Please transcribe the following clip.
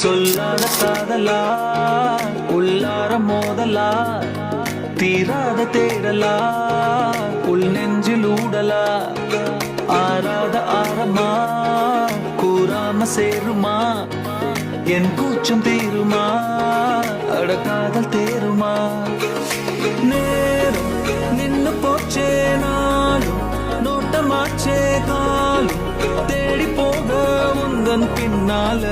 சொல்லாத காதலா உள்ளார மோதலா தீராத தேடலா உள் நெஞ்சில் ஊடலா ஆராத ஆரமா கூறாம சேருமா என் கூச்சம் தீருமா அடக்காதல் தேருமா நேரம் நின்னு போச்சே நாளும் நோட்டமாச்சே காலும் தேடி போக உந்தன் பின்னால